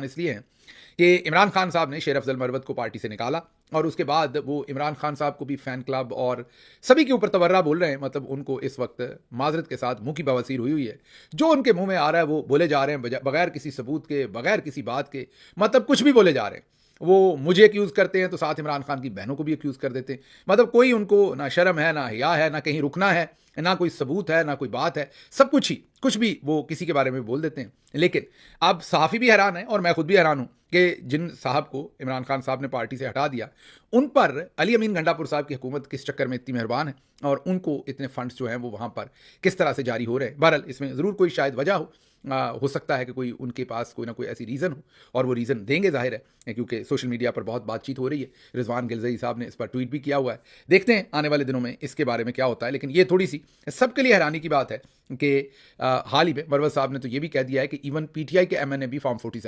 इसलिए हैं कि इमरान खान साहब ने शेर अफजल मरवत को पार्टी से निकाला और उसके बाद वो इमरान खान साहब को भी फ़ैन क्लब और सभी के ऊपर तवर्रा बोल रहे हैं। मतलब उनको इस वक्त माजरत के साथ मुंह की बवासीर हुई हुई है। जो उनके मुंह में आ रहा है वो बोले जा रहे हैं, बगैर किसी सबूत के, बगैर किसी बात के। मतलब कुछ भी बोले जा रहे हैं। वो मुझे एक्यूज़ करते हैं तो साथ इमरान खान की बहनों को भी एक्यूज़ कर देते हैं। मतलब कोई उनको ना शर्म है, ना हया है, ना कहीं रुकना है, ना कोई सबूत है, ना कोई बात है। सब कुछ ही, कुछ भी वो किसी के बारे में बोल देते हैं। लेकिन अब सहाफ़ी भी हैरान है और मैं खुद भी हैरान हूँ कि जिन साहब को इमरान खान साहब ने पार्टी से हटा दिया, उन पर अली अमीन गंडापुर साहब की हुकूमत किस चक्कर में इतनी मेहरबान है और उनको इतने फंड्स जो हैं वो वहाँ पर किस तरह से जारी हो रहे हैं। बहरहाल इसमें ज़रूर कोई शायद वजह हो सकता है कि कोई उनके पास कोई ना कोई ऐसी रीज़न हो और वो रीज़न देंगे, ज़ाहिर है, क्योंकि सोशल मीडिया पर बहुत बातचीत हो रही है। रिजवान गिलज़ई साहब ने इस पर ट्वीट भी किया हुआ है। देखते हैं आने वाले दिनों में इसके बारे में क्या होता है। लेकिन ये थोड़ी सी सबके लिए हैरानी की बात है कि हाल ही में मरवत साहब ने तो ये भी कह दिया है कि इवन पीटीआई के एमएनए भी फॉर्म 47